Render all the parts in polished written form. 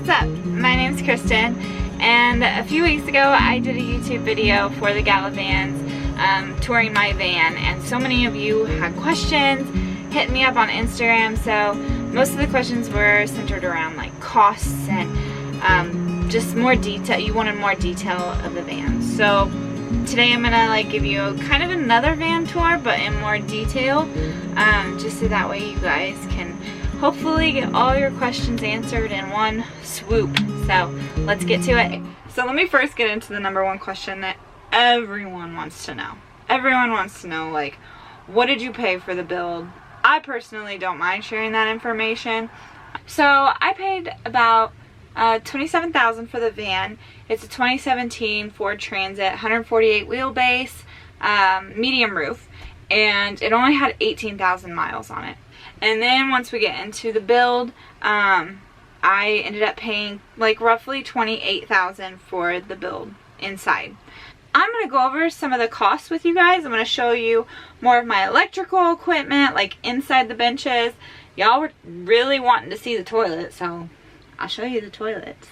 what's up? My name's Kristen, and a few weeks ago I did a YouTube video for the Galavans touring my van, and so many of you had questions, hit me up on Instagram, so most of the questions were centered around like costs and just more detail. You wanted more detail of the van. So today I'm gonna like give you kind of another van tour, but in more detail, just so that way you guys can hopefully get all your questions answered in one swoop. So let's get to it. So let me first get into the number one question that everyone wants to know. Everyone wants to know, like, what did you pay for the build? I personally don't mind sharing that information. So I paid about $27,000 for the van. It's a 2017 Ford Transit, 148 wheelbase, medium roof, and it only had 18,000 miles on it. And then once we get into the build, I ended up paying like roughly $28,000 for the build inside. I'm going to go over some of the costs with you guys. I'm going to show you more of my electrical equipment, like inside the benches. Y'all were really wanting to see the toilet, so I'll show you the toilets.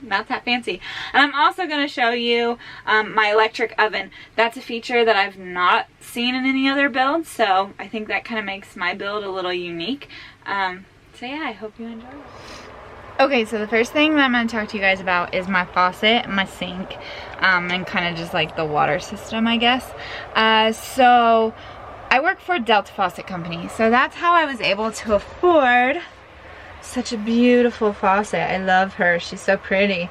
Not that fancy. And I'm also going to show you my electric oven. That's a feature that I've not seen in any other build, so I think that kind of makes my build a little unique. So yeah, I hope you enjoy it. Okay, so the first thing that I'm going to talk to you guys about is my faucet and my sink, and kind of just like the water system, I guess. So I work for Delta Faucet Company, so that's how I was able to afford such a beautiful faucet. I love her. She's so pretty.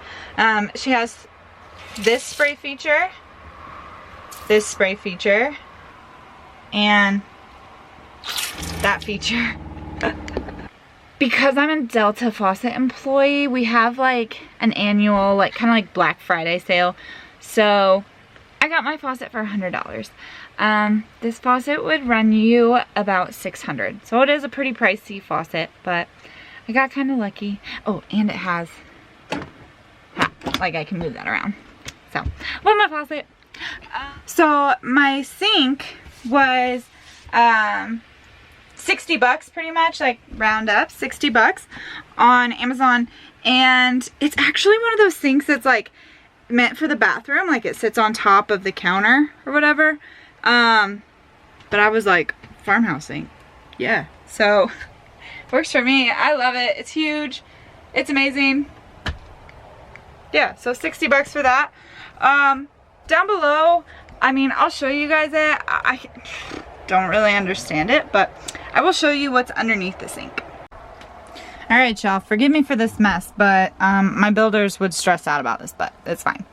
She has this spray feature, and that feature. Because I'm a Delta Faucet employee, we have like an annual, like kind of like Black Friday sale. So I got my faucet for $100. This faucet would run you about $600. So it is a pretty pricey faucet, but I got kind of lucky. Oh, and it has, like I can move that around. So, love my faucet. So my sink was 60 bucks pretty much, like round up, 60 bucks on Amazon. And it's actually one of those sinks that's like meant for the bathroom, like it sits on top of the counter or whatever. But I was like, farmhouse sink. Yeah. So works for me. I love it. It's huge. It's amazing. Yeah, so 60 bucks for that. Down below, I mean, I'll show you guys it. I don't really understand it, but I will show you what's underneath the sink. Alright, y'all, forgive me for this mess, but my builders would stress out about this, but it's fine.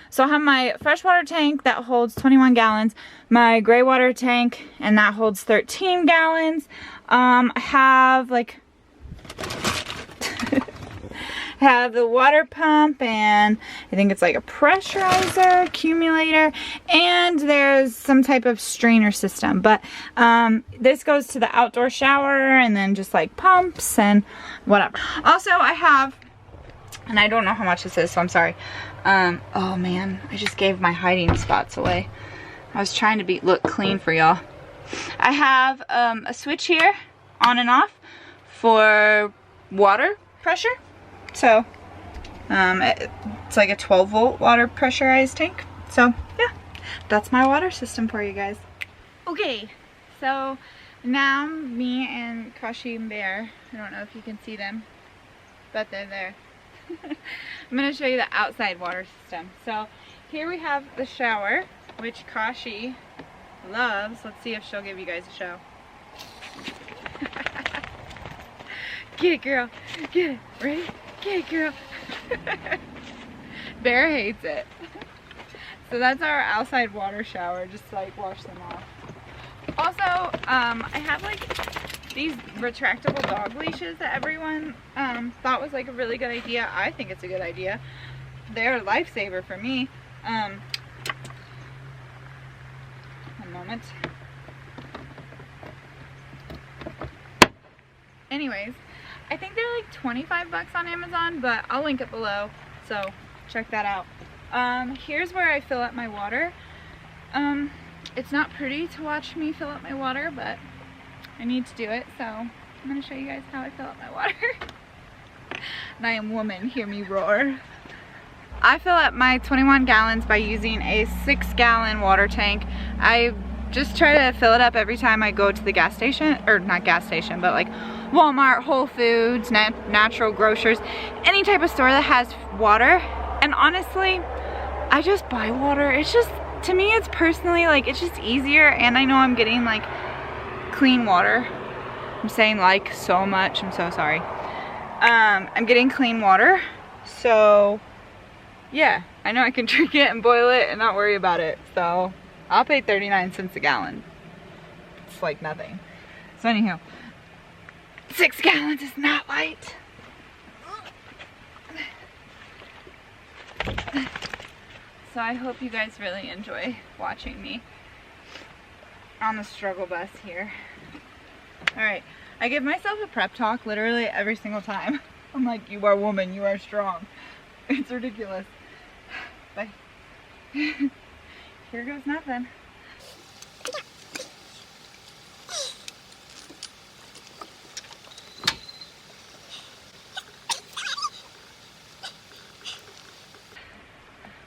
So I have my freshwater tank that holds 21 gallons, my gray water tank, and that holds 13 gallons. I have like have the water pump, and I think it's like a pressurizer, accumulator, and there's some type of strainer system. But this goes to the outdoor shower, and then just like pumps and whatever. Also, I have, and I don't know how much this is, so I'm sorry. Oh man, I just gave my hiding spots away. I was trying to look clean for y'all. I have a switch here, on and off, for water pressure. So, it's like a 12 volt water pressurized tank. So, yeah, that's my water system for you guys. Okay, so now me and Kashi and Bear, I don't know if you can see them, but they're there. I'm going to show you the outside water system. So, here we have the shower, which Kashi loves. Let's see if she'll give you guys a show. Get it, girl. Get it. Ready? Get it, girl. Bear hates it. So that's our outside water shower, just to like wash them off. Also, I have like these retractable dog leashes that everyone thought was like a really good idea. I think it's a good idea. They're a lifesaver for me. One moment. Anyways, I think they're like 25 bucks on Amazon, but I'll link it below, so check that out. Here's where I fill up my water. It's not pretty to watch me fill up my water, but I need to do it, so I'm going to show you guys how I fill up my water. and I am woman, hear me roar. I fill up my 21 gallons by using a 6-gallon water tank. I just try to fill it up every time I go to the gas station, or not gas station, but like Walmart, Whole Foods, natural grocers, any type of store that has water. And honestly, I just buy water. It's just, to me, it's personally like, it's just easier, and I know I'm getting like clean water. I'm saying like so much, I'm so sorry. I'm getting clean water, so yeah, I know I can drink it and boil it and not worry about it. So I'll pay 39 cents a gallon. It's like nothing. So anyhow, 6 gallons is not light. So I hope you guys really enjoy watching me on the struggle bus here. Alright, I give myself a prep talk literally every single time. I'm like, you are woman, you are strong. It's ridiculous. But here goes nothing.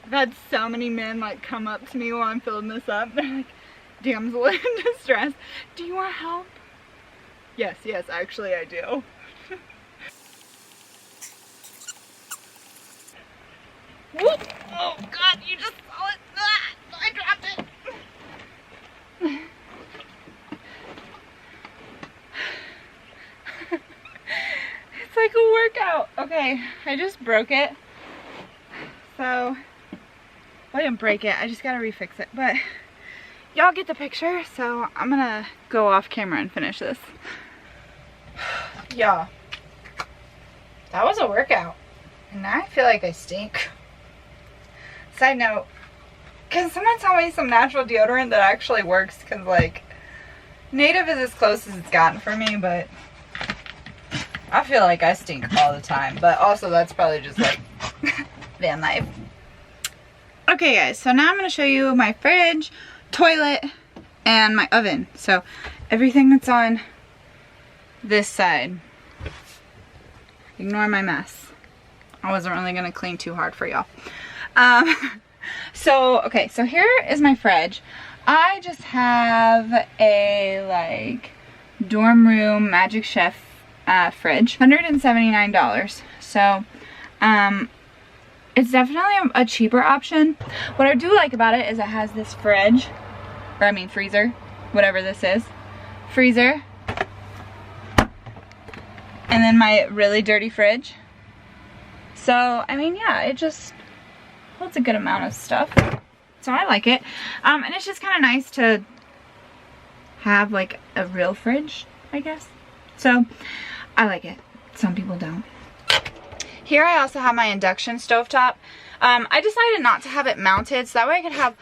I've had so many men like come up to me while I'm filling this up. They're like, damsel in distress, do you want help? Yes, yes, actually I do. Whoop! Oh God, you just saw it! Ah, I dropped it! It's like a workout. Okay, I just broke it. So, well, I didn't break it, I just gotta refix it. But y'all get the picture, so I'm gonna go off camera and finish this. Yeah, that was a workout. And now I feel like I stink. Side note, can someone tell me some natural deodorant that actually works? Because like, Native is as close as it's gotten for me, but I feel like I stink all the time. But also that's probably just like van life. Okay guys, so now I'm going to show you my fridge, toilet, and my oven. So everything that's on this side. Ignore my mess. I wasn't really going to clean too hard for y'all. Okay, so here is my fridge. I just have a like dorm room Magic Chef fridge, $179. So it's definitely a cheaper option. What I do like about it is it has this fridge, or I mean freezer, whatever this is, freezer, and then my really dirty fridge. So I mean, yeah, it just holds a good amount of stuff. So I like it. And it's just kind of nice to have like a real fridge, I guess. So I like it. Some people don't. Here I also have my induction stovetop. I decided not to have it mounted so that way I could have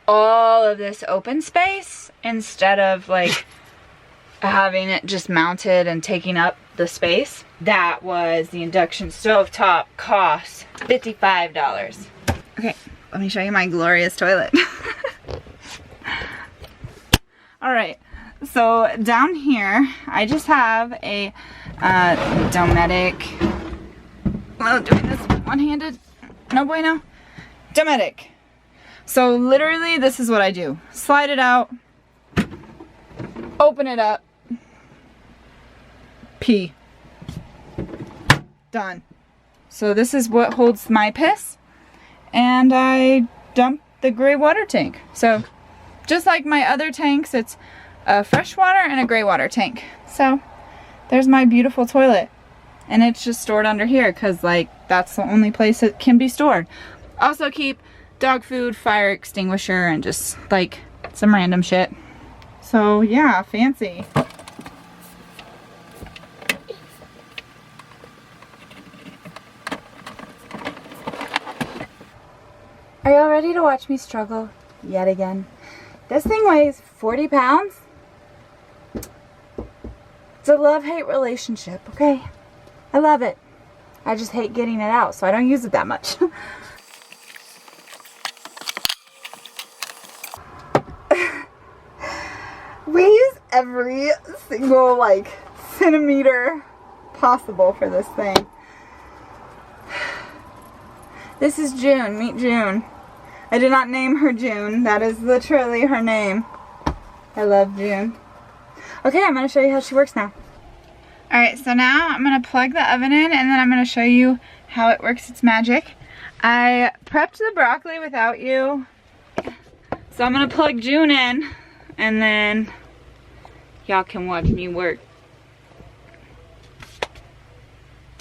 all of this open space instead of like having it just mounted and taking up the space. That was the induction stovetop, cost $55. Okay, let me show you my glorious toilet. Alright, so down here I just have a Dometic. Well, doing this one-handed, no bueno. Dometic. So literally this is what I do. Slide it out, open it up, pee. Done. So this is what holds my piss, and I dump the gray water tank. So just like my other tanks, it's a fresh water and a gray water tank. So there's my beautiful toilet, and it's just stored under here because like that's the only place it can be stored. Also keep dog food, fire extinguisher, and just like some random shit. So yeah, fancy. Are y'all ready to watch me struggle yet again? This thing weighs 40 pounds. It's a love-hate relationship, okay? I love it. I just hate getting it out, so I don't use it that much. We use every single, like, centimeter possible for this thing. This is June. Meet June. I did not name her June. That is literally her name. I love June. Okay, I'm going to show you how she works now. Alright, so now I'm going to plug the oven in, and then I'm going to show you how it works its magic. I prepped the broccoli without you. So I'm going to plug June in, and then y'all can watch me work.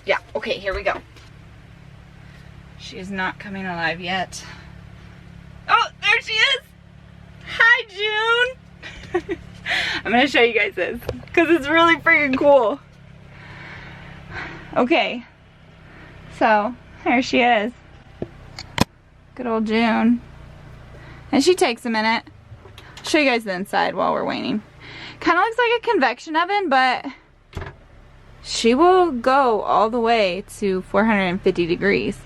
Yeah, okay, here we go. She is not coming alive yet. Oh, there she is! Hi, June! I'm gonna show you guys this, because it's really freaking cool. Okay, so there she is. Good old June. And she takes a minute. I'll show you guys the inside while we're waiting. Kind of looks like a convection oven, but she will go all the way to 450 degrees.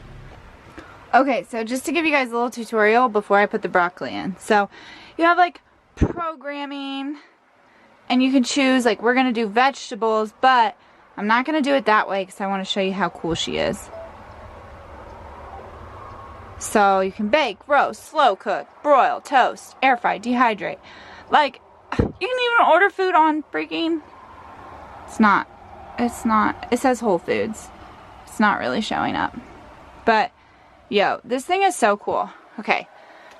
Okay, so just to give you guys a little tutorial before I put the broccoli in. So you have like programming, and you can choose, like, we're going to do vegetables, but I'm not going to do it that way because I want to show you how cool she is. So you can bake, roast, slow cook, broil, toast, air fry, dehydrate. Like, you can even order food on freaking, it says Whole Foods. It's not really showing up. But, yo, this thing is so cool. Okay,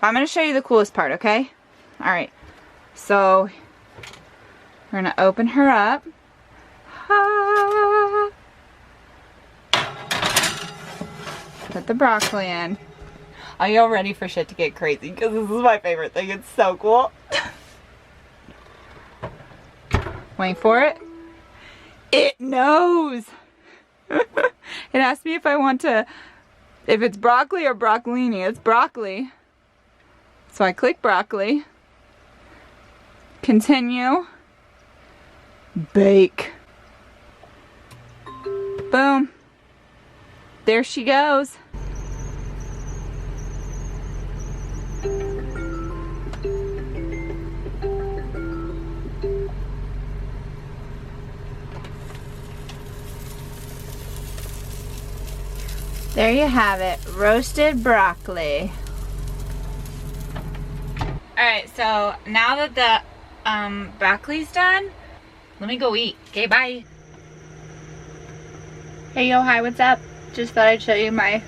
I'm going to show you the coolest part, okay? Alright, so we're going to open her up. Put the broccoli in. Are y'all ready for shit to get crazy? Because this is my favorite thing. It's so cool. Wait for it. It knows. It asked me if I want to, if it's broccoli or broccolini. It's broccoli. So I click broccoli. Continue. Bake. Boom. There she goes. There you have it, roasted broccoli. Alright, so now that the broccoli's done, let me go eat. Okay, bye. Hey, yo, hi, what's up? Just thought I'd show you my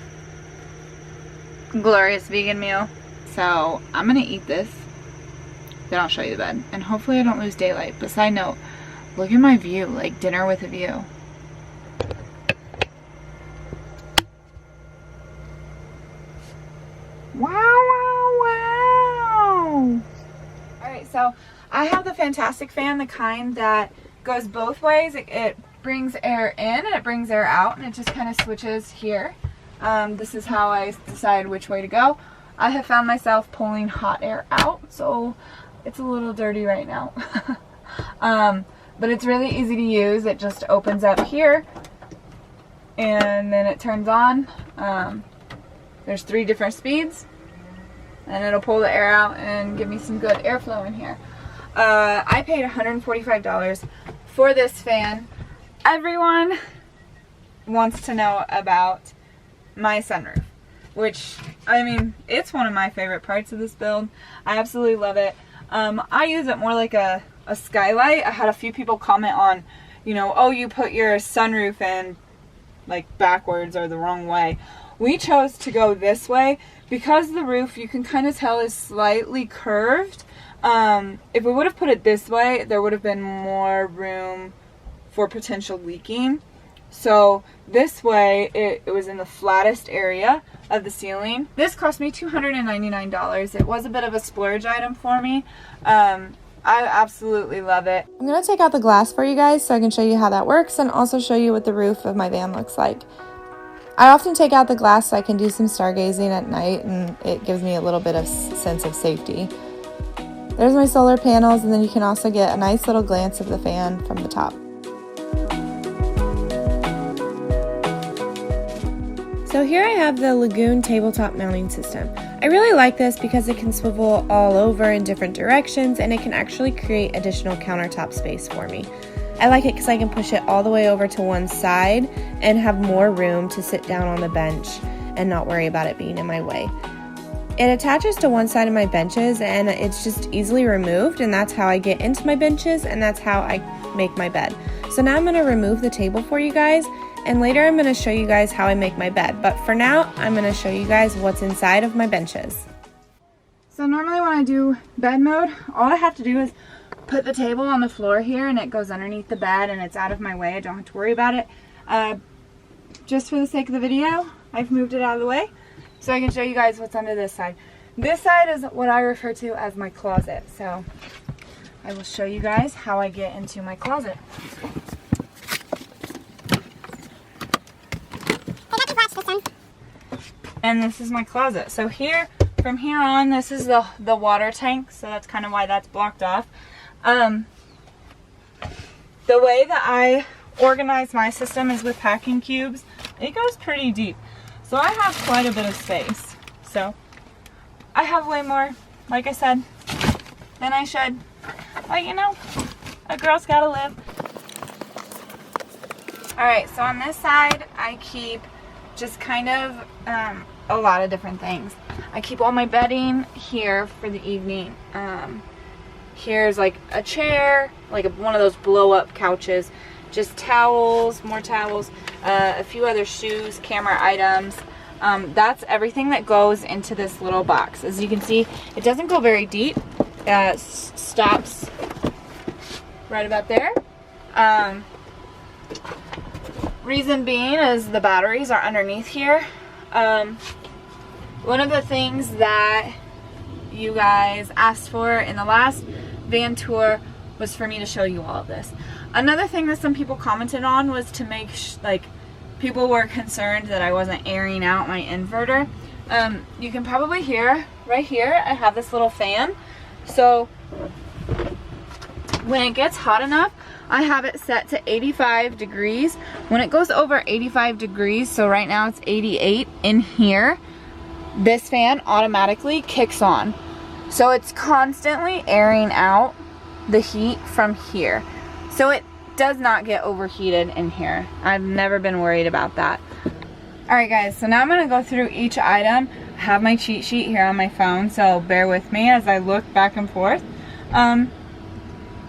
glorious vegan meal. So, I'm gonna eat this, then I'll show you the bed. And hopefully I don't lose daylight. But side note, look at my view, like dinner with a view. Wow, wow, wow. Alright, so I have the Fantastic fan, the kind that goes both ways. It brings air in and it brings air out, and it just kind of switches here. This is how I decide which way to go. I have found myself pulling hot air out, so it's a little dirty right now. But it's really easy to use. It just opens up here and then it turns on. There's 3 different speeds, and it'll pull the air out and give me some good airflow in here. I paid $145 for this fan. Everyone wants to know about my sunroof, which, I mean, it's one of my favorite parts of this build. I absolutely love it. I use it more like a skylight. I had a few people comment on, you know, oh, you put your sunroof in like backwards or the wrong way. We chose to go this way because the roof, you can kind of tell, is slightly curved. If we would have put it this way, there would have been more room for potential leaking. So this way, it was in the flattest area of the ceiling. This cost me $299. It was a bit of a splurge item for me. I absolutely love it. I'm going to take out the glass for you guys so I can show you how that works, and also show you what the roof of my van looks like. I often take out the glass so I can do some stargazing at night, and it gives me a little bit of sense of safety. There's my solar panels, and then you can also get a nice little glance of the fan from the top. So here I have the Lagoon tabletop mounting system. I really like this because it can swivel all over in different directions, and it can actually create additional countertop space for me. I like it because I can push it all the way over to one side and have more room to sit down on the bench and not worry about it being in my way. It attaches to one side of my benches and it's just easily removed, and that's how I get into my benches and that's how I make my bed. So now I'm going to remove the table for you guys, and later I'm going to show you guys how I make my bed. But for now, I'm going to show you guys what's inside of my benches. So normally when I do bed mode, all I have to do is put the table on the floor here and it goes underneath the bed and it's out of my way. I don't have to worry about it. Just for the sake of the video, I've moved it out of the way so I can show you guys what's under this side. This side is what I refer to as my closet. So I will show you guys how I get into my closet. And this is my closet. So here, from here on, this is the water tank, so that's kind of why that's blocked off. The way that I organize my system is with packing cubes. It goes pretty deep, so I have quite a bit of space. So I have way more, like I said, than I should. But you know, a girl's gotta live. Alright, so on this side, I keep just kind of a lot of different things. I keep all my bedding here for the evening. Here's like a chair, like one of those blow up couches, just towels, more towels, a few other shoes, camera items. That's everything that goes into this little box. As you can see, it doesn't go very deep. Stops right about there. Reason being is the batteries are underneath here. One of the things that you guys asked for in the last van tour was for me to show you all of this. Another thing that some people commented on was to make people were concerned that I wasn't airing out my inverter. You can probably hear right here I have this little fan, so when it gets hot enough I have it set to 85 degrees. When it goes over 85 degrees, so right now it's 88 in here, this fan automatically kicks on. So it's constantly airing out the heat from here. So it does not get overheated in here. I've never been worried about that. Alright guys, so now I'm going to go through each item. I have my cheat sheet here on my phone, so bear with me as I look back and forth.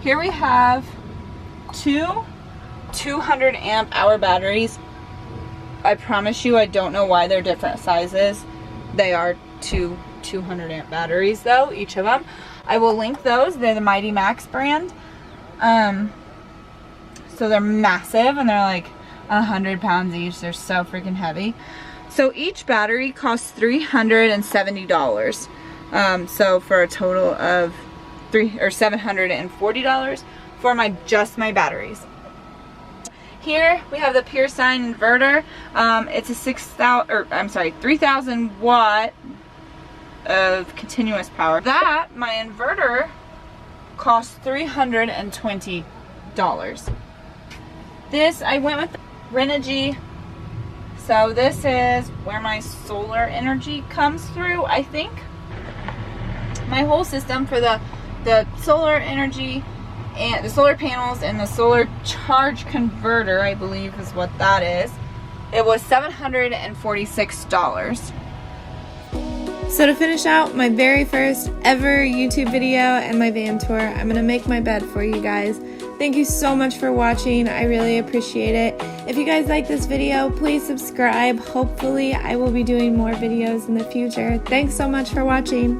Here we have two 200 amp hour batteries. I promise you I don't know why they're different sizes. They are two 200 amp batteries though, each of them. I will link those. They're the Mighty Max brand. So they're massive and they're like 100 pounds each. They're so freaking heavy. So each battery costs $370. So for a total of $740 for just my batteries. Here we have the pure Sine inverter. It's a 3,000 watt of continuous power. That my inverter costs $320. This I went with Renogy. So this is where my solar energy comes through, I think. My whole system for the solar energy and the solar panels and the solar charge converter, I believe is what that is. It was $746. So to finish out my very first ever YouTube video and my van tour, I'm going to make my bed for you guys. Thank you so much for watching. I really appreciate it. If you guys like this video, please subscribe. Hopefully I will be doing more videos in the future. Thanks so much for watching.